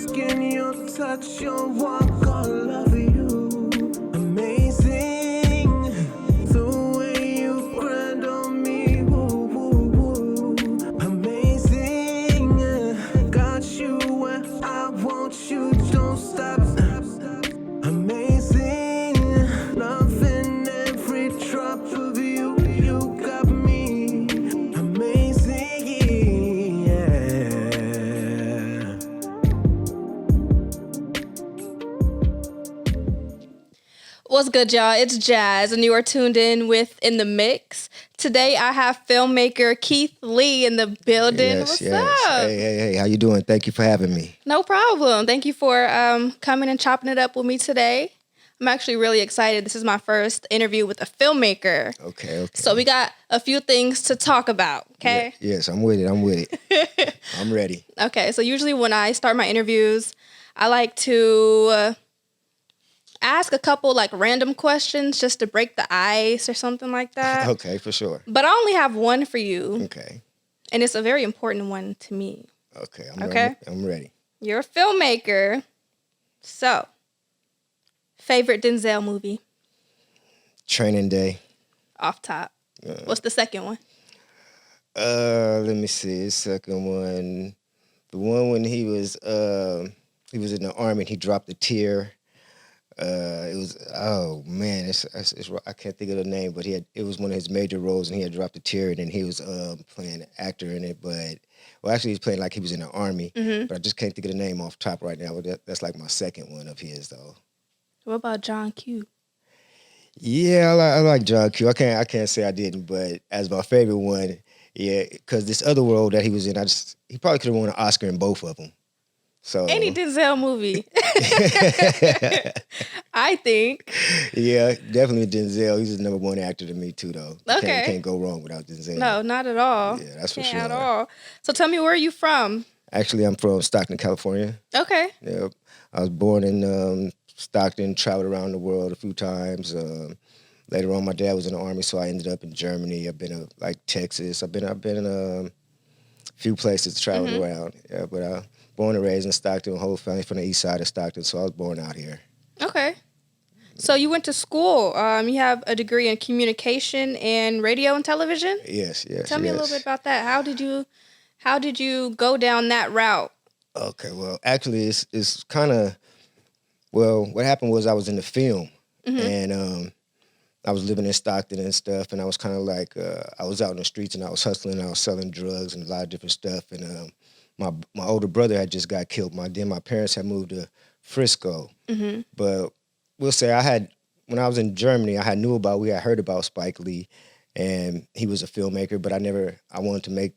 skin, your touch, your walk, all over you. Amazing, the way you grind on me. Woo, woo, woo. Amazing, got you where I want you. Don't stop. Amazing, loving every drop of you. You got me. Amazing, yeah. What's good, y'all? It's Jazz, and you are tuned in with In the Mix. Today, I have filmmaker Keith Lee in the building. What's up? Hey, how you doing? Thank you for having me. No problem. Thank you for coming and chopping it up with me today. I'm actually really excited. This is my first interview with a filmmaker. Okay. So we got a few things to talk about, okay? Yeah, yes, I'm with it. I'm ready. Okay, so usually when I start my interviews, I like to ask a couple like random questions just to break the ice or something like that. Okay, for sure. But I only have one for you. Okay. And it's a very important one to me. Okay. I'm ready. You're a filmmaker. So, favorite Denzel movie? Training Day. Off top. What's the second one? Let me see. The second one. The one when he was in the army and he dropped a tear. It was, oh man, it's I can't think of the name, but it was one of his major roles, and he had dropped a tear, and then he was playing an actor in it. But actually, he's playing like he was in the army. Mm-hmm. But I just can't think of the name off top right now. But that's like my second one of his, though. What about John Q? Yeah, I like John Q. I can't say I didn't, but as my favorite one, yeah, because this other role that he was in, he probably could have won an Oscar in both of them. So any Denzel movie, I think. Yeah, definitely Denzel. He's the number one actor to me too, though. Okay, can't go wrong without Denzel. No, not at all. Yeah, that's for can't sure. At all. So tell me, where are you from? Actually, I'm from Stockton, California. Okay. Yep. I was born in Stockton. Traveled around the world a few times. Later on, my dad was in the army, so I ended up in Germany. I've been to like Texas. I've been in a few places traveled around. Yeah, but born and raised in Stockton, whole family from the east side of Stockton, so I was born out here. Okay. So you went to school. You have a degree in communication and radio and television? Yes. Tell me a little bit about that. How did you go down that route? Okay, well, actually, it's kind of, well, what happened was I was in the film, and I was living in Stockton and stuff, and I was kind of like, I was out in the streets, and I was hustling, I was selling drugs and a lot of different stuff, and my older brother had just got killed. My parents had moved to Frisco. Mm-hmm. But we'll say when I was in Germany, we had heard about Spike Lee, and he was a filmmaker, but I wanted to make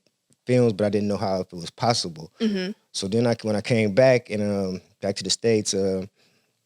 films, but I didn't know how if it was possible. Mm-hmm. So then when I came back and back to the States,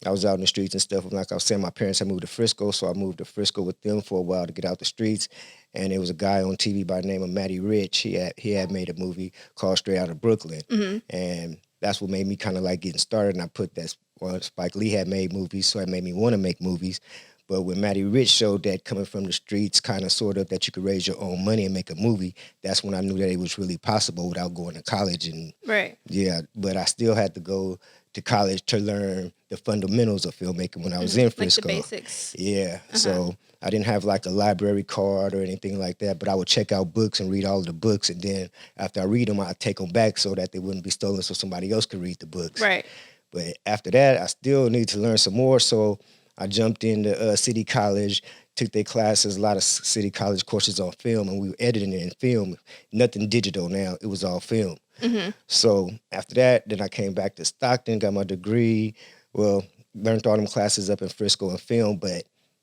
I was out in the streets and stuff. Like I was saying, my parents had moved to Frisco, so I moved to Frisco with them for a while to get out the streets. And there was a guy on TV by the name of Matty Rich. He had made a movie called Straight Outta Brooklyn. Mm-hmm. And that's what made me kind of like getting started. And I put that, Spike Lee had made movies, so it made me want to make movies. But when Matty Rich showed that coming from the streets, kind of sort of that you could raise your own money and make a movie, that's when I knew that it was really possible without going to college. And right. Yeah, but I still had to go to college to learn the fundamentals of filmmaking when I was in Frisco. Like the basics. Yeah, so I didn't have like a library card or anything like that, but I would check out books and read all of the books, and then after I read them, I'd take them back so that they wouldn't be stolen so somebody else could read the books. Right. But after that, I still need to learn some more, so I jumped into City College, took their classes, a lot of City College courses on film, and we were editing it in film. Nothing digital now, it was all film. Mm-hmm. So after that, then I came back to Stockton, got my degree, learned all them classes up in Frisco in film, but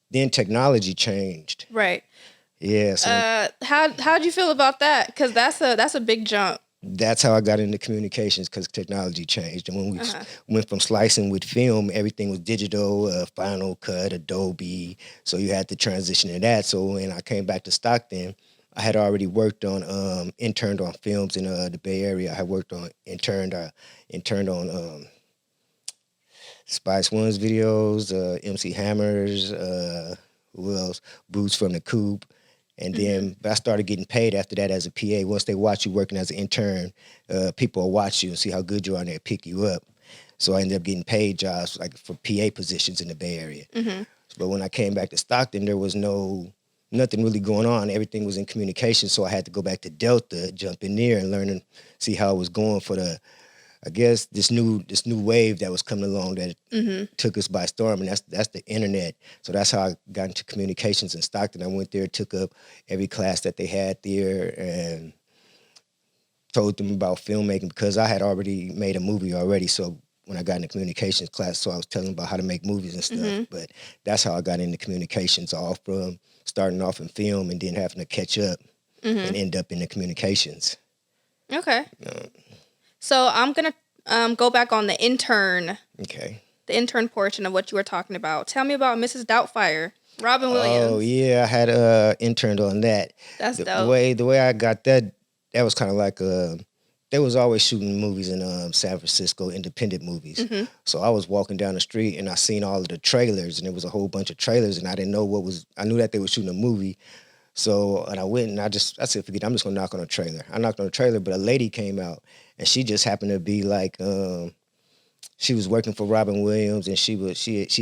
then technology changed. Right. Yeah. So how'd you feel about that? Because that's a big jump. That's how I got into communications, because technology changed. And when we went from slicing with film, everything was digital, Final Cut, Adobe. So you had to transition to that. So when I came back to Stockton, I had already worked on, interned on films in the Bay Area. I had interned on Spice One's videos, MC Hammer's, who else? Boots from the Coop. And then but I started getting paid after that as a PA. Once they watch you working as an intern, people will watch you and see how good you are and they'll pick you up. So I ended up getting paid jobs like for PA positions in the Bay Area. But when I came back to Stockton, there was nothing really going on. Everything was in communication. So I had to go back to Delta, jump in there and learn and see how it was going for I guess this new wave that was coming along that took us by storm, and that's the internet. So that's how I got into communications in Stockton. I went there, took up every class that they had there, and told them about filmmaking because I had already made a movie already. So when I got into communications class, so I was telling them about how to make movies and stuff. But that's how I got into communications, all from starting off in film and then having to catch up and end up in the communications. Okay. So I'm going to go back on the intern. Okay. The intern portion of what you were talking about. Tell me about Mrs. Doubtfire, Robin Williams. Oh, yeah. I had interned on that. That's the dope. The way I got that was kind of like they was always shooting movies in San Francisco, independent movies. So I was walking down the street and I seen all of the trailers, and there was a whole bunch of trailers, and I didn't know I knew that they were shooting a movie. So, and I went and I said, forget it, I'm just gonna knock on a trailer. I knocked on a trailer, but a lady came out, and she just happened to be like, she was working for Robin Williams, and she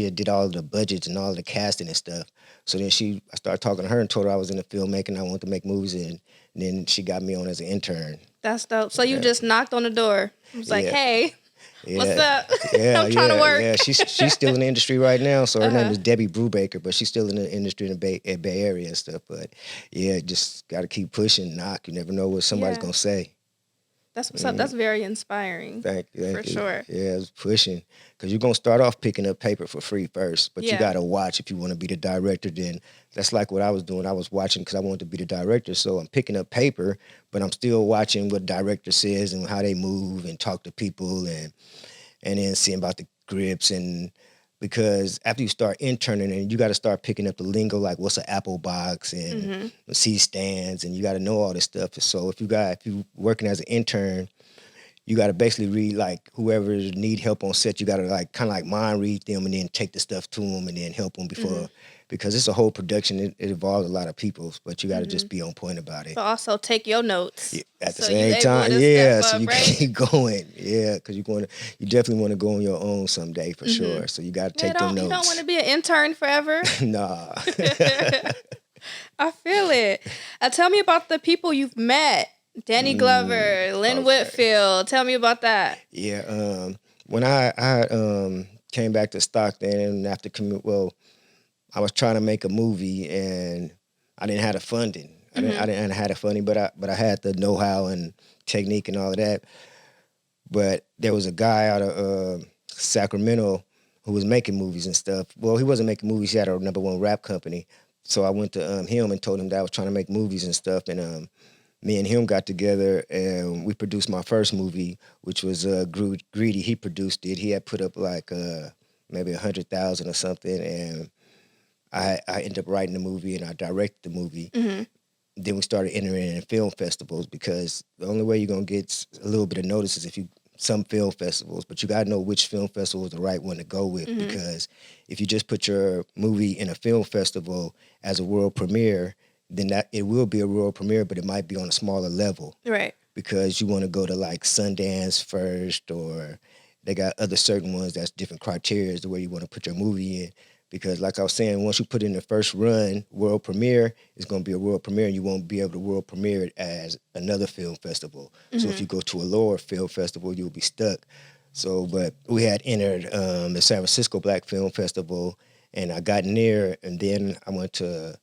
had did all of the budgets and all of the casting and stuff. So then I started talking to her and told her I was into filmmaking, I wanted to make movies, and then she got me on as an intern. That's dope. So you just knocked on the door. It was like, hey, what's up? Yeah, I'm trying to work. Yeah, she's still in the industry right now. So her name is Debbie Brubaker, but she's still in the industry in the Bay Area and stuff. But yeah, just got to keep pushing, knock. You never know what somebody's going to say. That's what's up. That's very inspiring. Thank you. For sure. Yeah, it's pushing. Because you're going to start off picking up paper for free first. But you got to watch if you want to be the director. Then that's like what I was doing. I was watching because I wanted to be the director. So I'm picking up paper, but I'm still watching what director says and how they move and talk to people and then seeing about the grips. And because after you start interning, and you got to start picking up the lingo, like what's an Apple box and C-stands, and you got to know all this stuff. So if you working as an intern, you got to basically read like whoever need help on set. You got to like kind of like mind read them and then take the stuff to them and then help them before, because it's a whole production. It involves a lot of people, but you got to just be on point about it. But also take your notes. Yeah, at the same time, so you can keep going. Yeah, because you definitely want to go on your own someday for sure. So you got to take them notes. You don't want to be an intern forever. Nah. I feel it. Tell me about the people you've met. Danny Glover, Lynn Whitfield. Tell me about that. Yeah. When I came back to Stockton and after I was trying to make a movie and I didn't have the funding. I didn't have the funding, but I had the know-how and technique and all of that. But there was a guy out of Sacramento who was making movies and stuff. Well, he wasn't making movies. He had a #1 rap company. So I went to him and told him that I was trying to make movies and stuff. And me and him got together and we produced my first movie, which was Greedy. He produced it. He had put up like maybe 100,000 or something. And I ended up writing the movie and I directed the movie. Then we started entering in film festivals, because the only way you're going to get a little bit of notice is if some film festivals, but you got to know which film festival is the right one to go with, because if you just put your movie in a film festival as a world premiere, then it will be a world premiere, but it might be on a smaller level. Right. Because you want to go to like Sundance first, or they got other certain ones that's different criteria the way you want to put your movie in. Because like I was saying, once you put in the first run, world premiere, it's going to be a world premiere, and you won't be able to world premiere it as another film festival. So if you go to a lower film festival, you'll be stuck. So, but we had entered the San Francisco Black Film Festival, and I got in there, and then I went to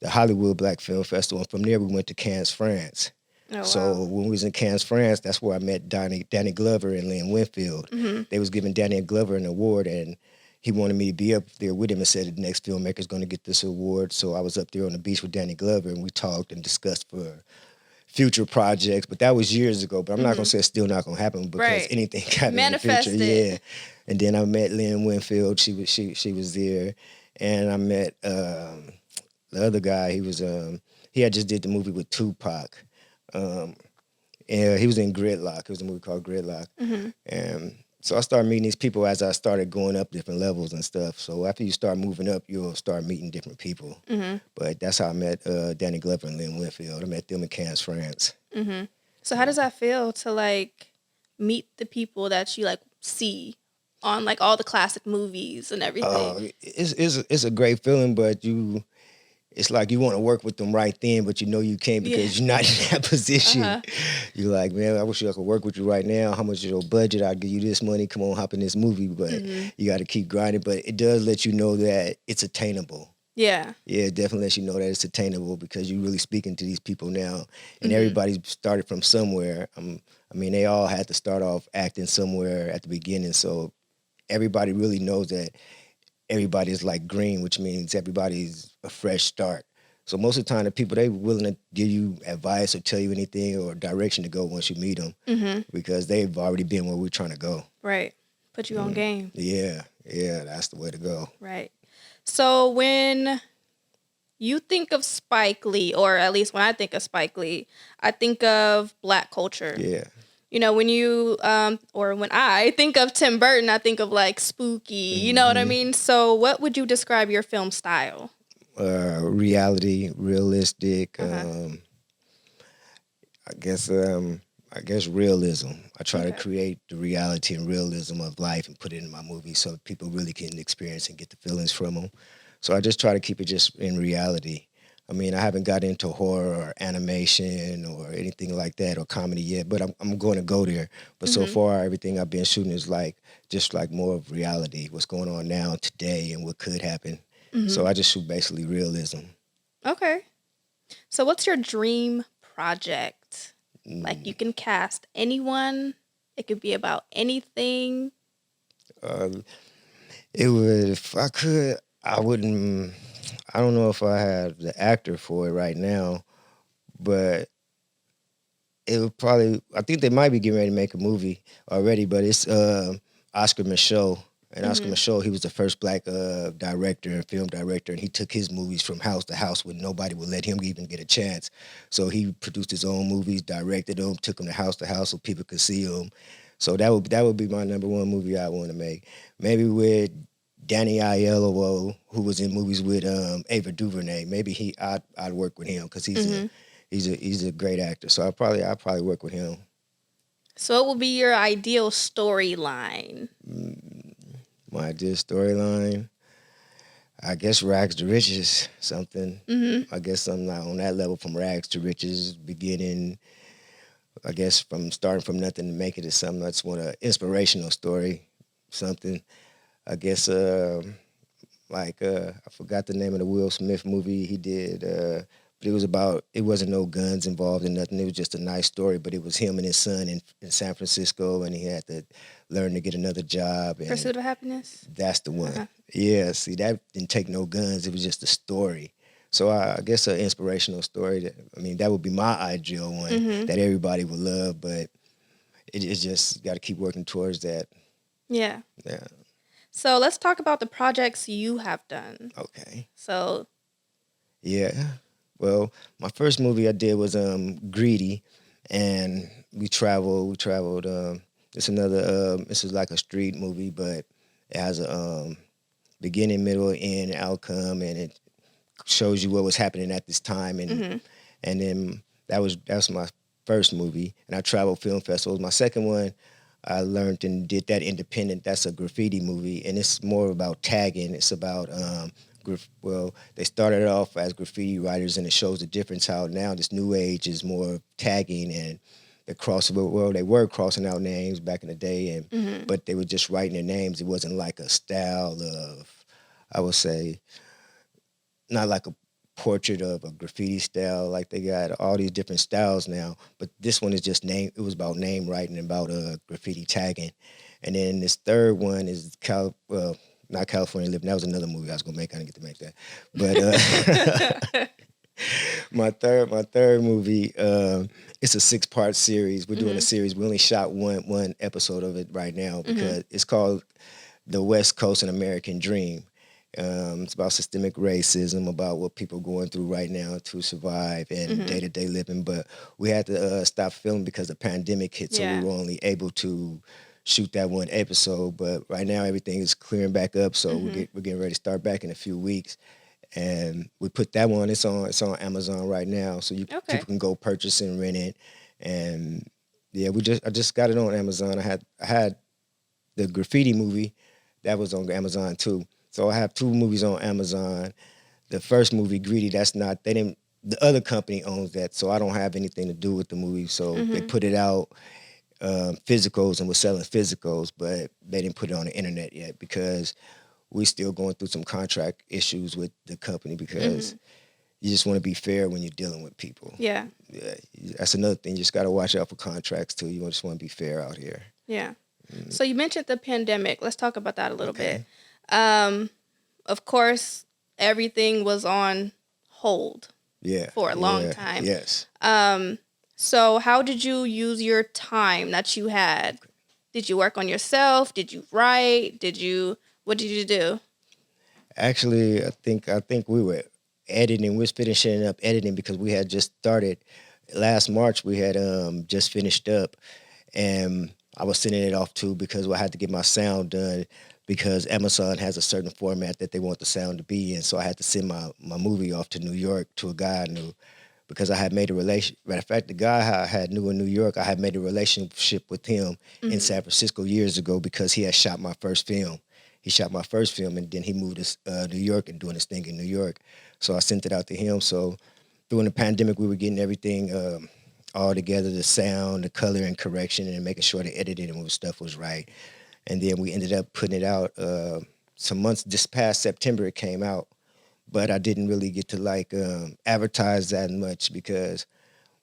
the Hollywood Black Film Festival, and from there we went to Cannes, France. Oh, wow. So when we was in Cannes, France, that's where I met Danny Glover and Lynn Whitfield. They was giving Danny Glover an award, and he wanted me to be up there with him and said the next filmmaker is going to get this award. So I was up there on the beach with Danny Glover, and we talked and discussed for future projects. But that was years ago. But I'm not going to say it's still not going to happen, because anything can happen in the future. Yeah. And then I met Lynn Whitfield. She was there, and I met the other guy. He had just did the movie with Tupac. And he was in Gridlock. It was a movie called Gridlock. And so I started meeting these people as I started going up different levels and stuff. So after you start moving up, you'll start meeting different people. But that's how I met Danny Glover and Lynn Whitfield. I met them in Cannes, France. So how does that feel to like meet the people that you like see on like all the classic movies and everything. It's a great feeling, but it's like you want to work with them right then, but you know you can't because you're not in that position. You're like, man, I wish I could work with you right now. How much is your budget? I'll give you this money. Come on, hop in this movie. But you got to keep grinding. But it does let you know that it's attainable. Yeah. Yeah, it definitely lets you know that it's attainable because you're really speaking to these people now. And everybody started from somewhere. I mean, they all had to start off acting somewhere at the beginning. So everybody really knows that everybody's like green, which means everybody's a fresh start. So most of the time, the people, they willing to give you advice or tell you anything or direction to go once you meet them because they've already been where we're trying to go. Right. Put you on game. Yeah, that's the way to go. Right. So when you think of Spike Lee, or at least when I think of Spike Lee, I think of Black culture. Yeah. You know, when you, or when I think of Tim Burton, I think of like spooky, you know what I mean? So what would you describe your film style? Reality, realistic. I guess realism. I try to create the reality and realism of life and put it in my movie so people really can experience and get the feelings from them. So I just try to keep it just in reality. I mean, I haven't got into horror or animation or anything like that or comedy yet, but I'm going to go there. But so far, everything I've been shooting is just more of reality, what's going on now, today, and what could happen. So I just shoot basically realism. Okay. So what's your dream project? Like you can cast anyone. It could be about anything. It would, if I could, I wouldn't. I don't know if I have the actor for it right now, but it would probably. I think they might be getting ready to make a movie already, but it's Oscar Micheaux. And Oscar Micheaux, he was the first Black director and film director, and he took his movies from house to house when nobody would let him even get a chance. So he produced his own movies, directed them, took them to house so people could see them. So that would be my number one movie I want to make. Maybe with Danny Aiello, who was in movies with Ava DuVernay. Maybe I'd work with him because he's a great actor. So I'll probably work with him. So it will be your ideal storyline. My ideal storyline, I guess rags to riches, something. I guess I'm not on that level from rags to riches, beginning, I guess from starting from nothing to make it to something. That's an inspirational story, something. I guess I forgot the name of the Will Smith movie he did, but it wasn't no guns involved in nothing. It was just a nice story, but it was him and his son in San Francisco, and he had to learn to get another job. And Pursuit of Happiness? that's the one. Yeah, see, that didn't take no guns. It was just a story. So I guess an inspirational story. That would be my ideal one that everybody would love, but it's just got to keep working towards that. Yeah. Yeah. So let's talk about the projects you have done. Okay. So. Yeah. Well, my first movie I did was Greedy, and we traveled. It's another. This is like a street movie, but it has a beginning, middle, end outcome, and it shows you what was happening at this time. And then that's my first movie, and I traveled film festivals. My second one, I learned and did that independent. That's a graffiti movie, and it's more about tagging. It's about they started off as graffiti writers, and it shows the difference how now this new age is more tagging and they were crossing out names back in the day, but they were just writing their names. It wasn't like a style of, I would say, not like a portrait of a graffiti style. Like they got all these different styles now, but this one is just name. It was about name writing, about graffiti tagging, and then this third one is not California Living. That was another movie I was gonna make. I didn't get to make that, but my third movie. It's a 6-part series. We're doing a series. We only shot one episode of it right now because it's called The West Coast and American Dream. It's about systemic racism, about what people are going through right now to survive and day-to-day living. But we had to stop filming because the pandemic hit, so we were only able to shoot that one episode. But right now, everything is clearing back up, so we're getting ready to start back in a few weeks. And we put that one. It's on Amazon right now, so people can go purchase and rent it. And yeah, I just got it on Amazon. I had the graffiti movie, that was on Amazon too. So I have 2 movies on Amazon. The first movie, Greedy, the other company owns that, so I don't have anything to do with the movie. So they put it out physicals and we're selling physicals, but they didn't put it on the internet yet because we're still going through some contract issues with the company because you just want to be fair when you're dealing with people. Yeah. Yeah, that's another thing. You just got to watch out for contracts too. You just want to be fair out here. Yeah. So you mentioned the pandemic. Let's talk about that a little bit. Of course, everything was on hold for a long time. Yes. So how did you use your time that you had? Did you work on yourself? Did you write? What did you do? Actually, I think we were editing. We was finishing up editing because we had just started last March. We had just finished up, and I was sending it off too because I had to get my sound done because Amazon has a certain format that they want the sound to be in. So I had to send my movie off to New York to a guy I knew because I had made a relation. Matter of fact, the guy I knew in New York, I had made a relationship with him in San Francisco years ago because he had shot my first film. He shot my first film, and then he moved to New York and doing his thing in New York. So I sent it out to him. So during the pandemic, we were getting everything all together, the sound, the color and correction, and making sure the editing and stuff was right. And then we ended up putting it out some months. This past September, it came out. But I didn't really get to advertise that much because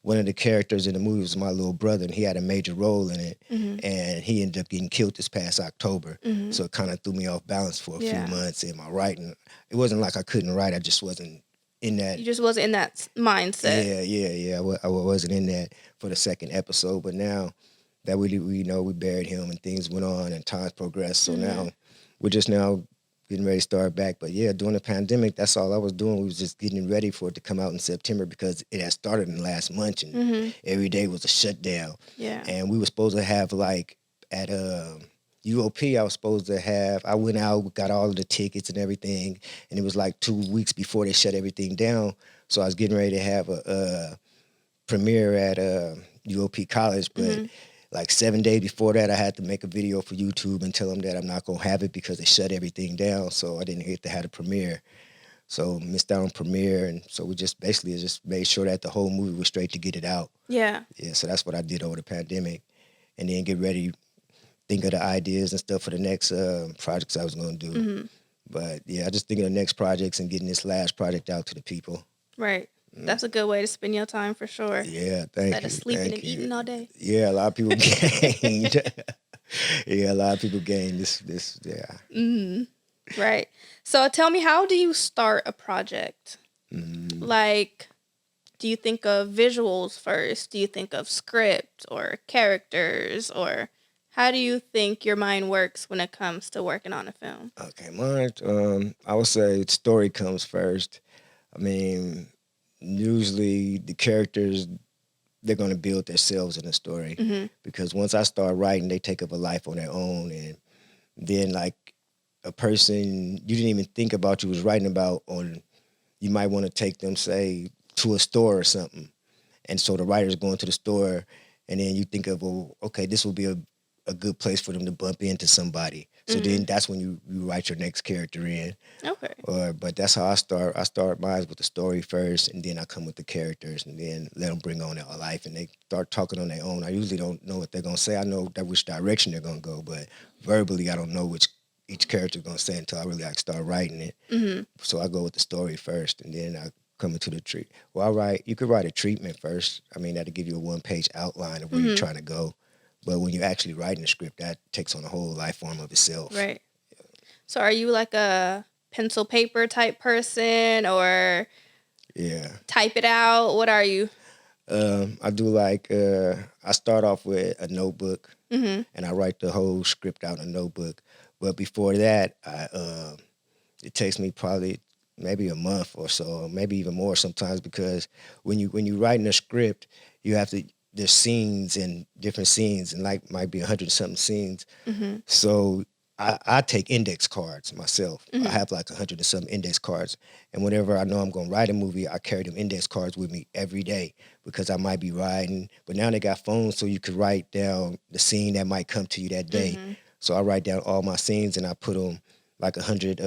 one of the characters in the movie was my little brother, and he had a major role in it. And he ended up getting killed this past October. So it kind of threw me off balance for a few months in my writing. It wasn't like I couldn't write. I just wasn't in that. You just wasn't in that mindset. Yeah. I wasn't in that for the second episode. But now that we buried him and things went on and times progressed. So now we're just now getting ready to start back. But yeah, during the pandemic, that's all I was doing. We was just getting ready for it to come out in September because it had started in last month and every day was a shutdown. Yeah. And we were supposed to have at UOP, I went out, got all of the tickets and everything. And it was 2 weeks before they shut everything down. So I was getting ready to have a premiere at UOP College, but 7 days before that, I had to make a video for YouTube and tell them that I'm not going to have it because they shut everything down. So I didn't get to have a premiere. So missed out on premiere. And so we just basically just made sure that the whole movie was straight to get it out. Yeah. Yeah, so that's what I did over the pandemic. And then get ready, think of the ideas and stuff for the next projects I was going to do. But yeah, I just think of the next projects and getting this last project out to the people. Right. That's a good way to spend your time for sure. Yeah, thank you. Instead of sleeping and eating all day. Yeah, a lot of people gained. Yeah, a lot of people gained this. Yeah. Right. So tell me, how do you start a project? Do you think of visuals first? Do you think of script or characters? Or how do you think your mind works when it comes to working on a film? Okay, mine, I would say story comes first. I mean, usually the characters, they're going to build themselves in the story because once I start writing, they take up a life on their own. And then a person you didn't even think about you was writing about, you might want to take them, say, to a store or something. And so the writer's going to the store and then you think of, well, okay, this will be a good place for them to bump into somebody. So then that's when you write your next character in. Okay. But that's how I start. I start mine with the story first, and then I come with the characters, and then let them bring on their life, and they start talking on their own. I usually don't know what they're gonna say. I know which direction they're gonna go, but verbally, I don't know which each character is gonna say until I really start writing it. So I go with the story first, and then I come into the treat. Well, you could write a treatment first. I mean, that'll give you a one-page outline of where you're trying to go. But when you're actually writing the script, that takes on a whole life form of itself. Right. So are you like a pencil paper type person or type it out? What are you? I do I start off with a notebook and I write the whole script out in a notebook. But before that, it takes me probably maybe a month or so, maybe even more sometimes, because when you writing a script, you have to, there's scenes and different scenes and might be 100-something scenes. So I take index cards myself. I have 100-something index cards. And whenever I know I'm going to write a movie, I carry them index cards with me every day because I might be writing. But now they got phones so you could write down the scene that might come to you that day. So I write down all my scenes and I put them like 100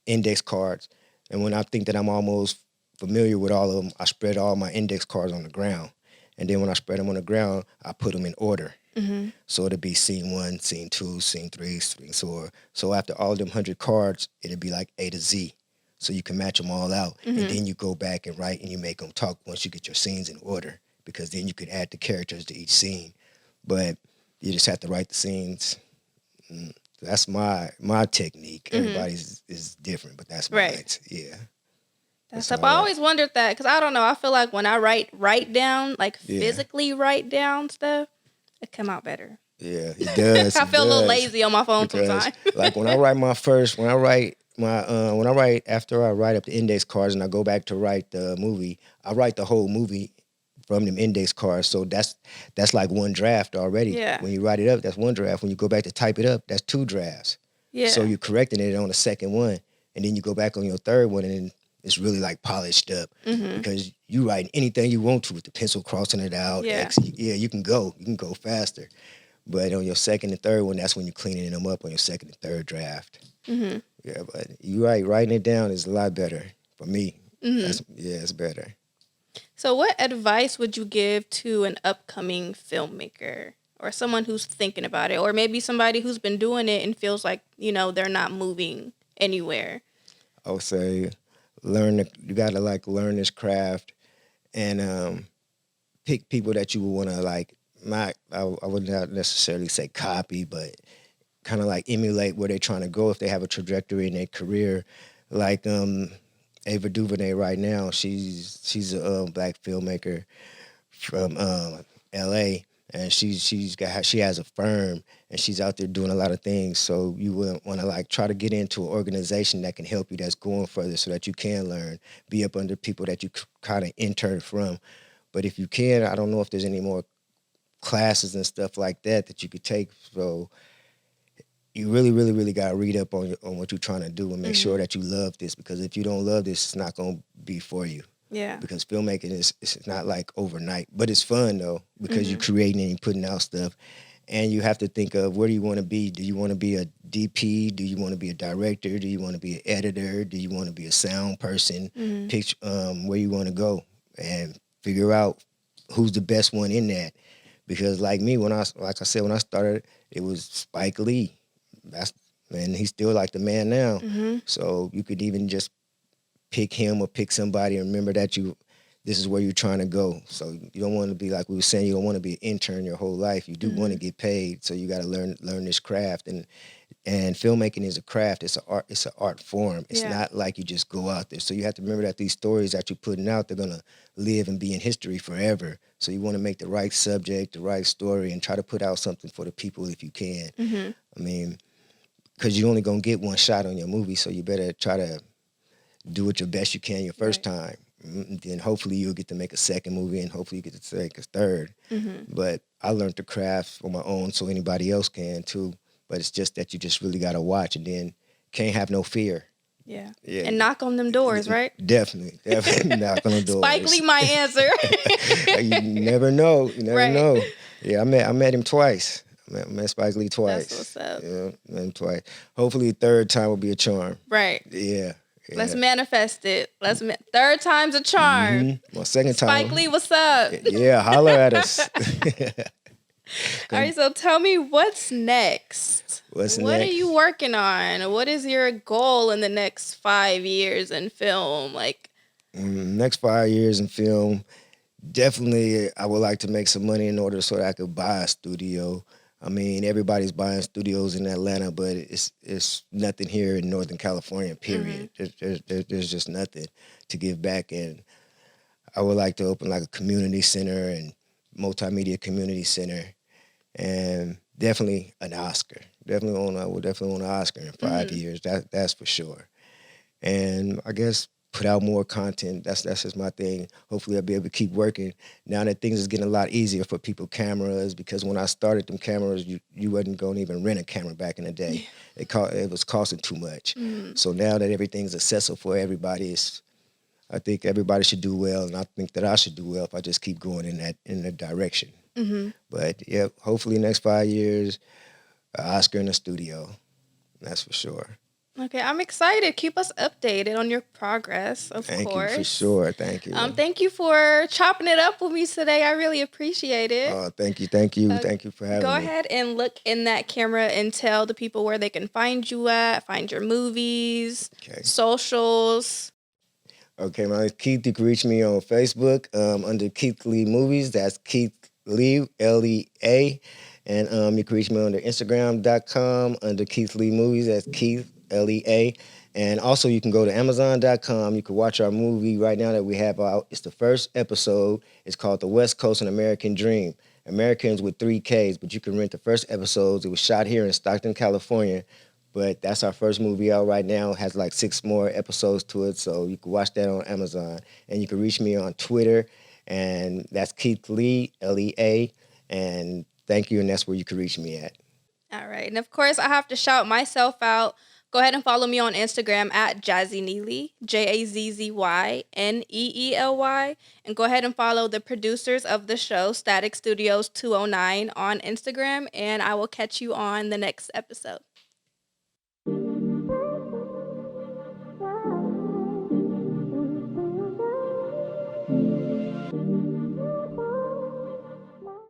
index cards. And when I think that I'm almost familiar with all of them, I spread all my index cards on the ground. And then when I spread them on the ground, I put them in order. Mm-hmm. So it'd be scene 1, scene 2, scene 3, scene 4. So after all them 100 cards, it'd be like A to Z. So you can match them all out. Mm-hmm. And then you go back and write and you make them talk once you get your scenes in order, because then you could add the characters to each scene. But you just have to write the scenes. That's my technique. Mm-hmm. Everybody's is different, but that's mine. Right. Yeah. That's up. I always wondered that, because I don't know. I feel like when I write down, like physically write down stuff, it come out better. Yeah, it does. I feel a little lazy on my phone sometimes. Like when I write after I write up the index cards and I go back to write the movie, I write the whole movie from them index cards. So that's like one draft already. Yeah. When you write it up, that's one draft. When you go back to type it up, that's 2 drafts. Yeah. So you're correcting it on the second one, and then you go back on your third one, and then it's really like polished up, because you write anything you want to with the pencil crossing it out. Yeah. You can go faster. But on your second and third one, that's when you're cleaning them up on your second and third draft. Mm-hmm. Yeah, but writing it down is a lot better for me. Mm-hmm. It's better. So what advice would you give to an upcoming filmmaker or someone who's thinking about it, or maybe somebody who's been doing it and feels like, they're not moving anywhere? I would say you got to learn this craft and pick people that you would want to I would not necessarily say copy, but kind of emulate where they're trying to go if they have a trajectory in their career. Like Ava DuVernay right now, she's a black filmmaker from LA, and she has a firm and she's out there doing a lot of things. So you would want to try to get into an organization that can help you, that's going further, so that you can learn, be up under people that you kind of intern from. But if you can, I don't know if there's any more classes and stuff like that you could take. So you really, really, really got to read up on what you're trying to do and make sure that you love this, because if you don't love this, it's not going to be for you. Yeah. Because filmmaking it's not overnight, but it's fun though, because you're creating and you're putting out stuff, and you have to think of where do you want to be. Do you want to be a DP? Do you want to be a director? Do you want to be an editor? Do you want to be a sound person? Pitch where you want to go and figure out who's the best one in that. Because like me, when I started, it was Spike Lee. And he's still the man now. Mm-hmm. So you could even just pick him or pick somebody and remember that this is where you're trying to go. So you don't want to be, like we were saying, you don't want to be an intern your whole life. You do want to get paid. So you got to learn this craft. And filmmaking is a craft. It's an art form. It's not like you just go out there. So you have to remember that these stories that you're putting out, they're going to live and be in history forever. So you want to make the right subject, the right story, and try to put out something for the people if you can. Mm-hmm. I mean, because you're only going to get one shot on your movie, so you better try to do it your best you can your first time. And then hopefully you'll get to make a second movie, and hopefully you get to make a third. Mm-hmm. But I learned the craft on my own, so anybody else can too. But it's just that you just really got to watch, and then can't have no fear. Yeah. And knock on them doors, right? Definitely knock on the doors. Spike Lee, my answer. You never know. You never know. Yeah, I met him twice. I met Spike Lee twice. That's what's up. Yeah, met him twice. Hopefully, third time will be a charm. Right. Yeah. Let's manifest it. Third time's a charm. Mm-hmm. Well, second time. Spike Lee, what's up? Yeah, holler at us. All right, so tell me, what's next? What are you working on? What is your goal in the next 5 years in film? Next 5 years in film, definitely I would like to make some money in order so that I could buy a studio. I mean, everybody's buying studios in Atlanta, but it's nothing here in Northern California, period. Mm-hmm. There's just nothing to give back. And I would like to open a community center and multimedia community center, and definitely an Oscar. I would definitely want an Oscar in 5 years. That's for sure. And I guess put out more content. That's just my thing. Hopefully I'll be able to keep working. Now that things is getting a lot easier for people, cameras, because when I started them cameras, you wasn't going to even rent a camera back in the day. It was costing too much. So now that everything's accessible for everybody, I think everybody should do well, and I think that I should do well if I just keep going in that direction. Mm-hmm. But yeah, hopefully next 5 years, an Oscar in the studio. That's for sure. Okay, I'm excited. Keep us updated on your progress, of Thank course. you for sure. Thank you. Thank you for chopping it up with me today. I really appreciate it. Oh, thank you. Thank you. Thank you for having Go me. ahead and look in that camera and tell the people where they can find you at, find your movies, Okay. socials. Okay, my name is Keith. You can reach me on Facebook under Keith Lee Movies. That's Keith Lee, Lea. And you can reach me under Instagram.com under Keith Lee Movies. That's Keith, Lea. And also you can go to Amazon.com. You can watch our movie right now that we have out. It's the first episode. It's called The West Coast An American Dream. Americans with 3 Ks, but you can rent the first episodes. It was shot here in Stockton, California. But that's our first movie out right now. It has like 6 more episodes to it, so you can watch that on Amazon. And you can reach me on Twitter, and that's Keith Lee, Lea. And thank you, and that's where you can reach me at. All right. And of course, I have to shout myself out. Go ahead and follow me on Instagram at Jazzy Neely, JAZZYNEELY. And go ahead and follow the producers of the show, Static Studios 209, on Instagram. And I will catch you on the next episode.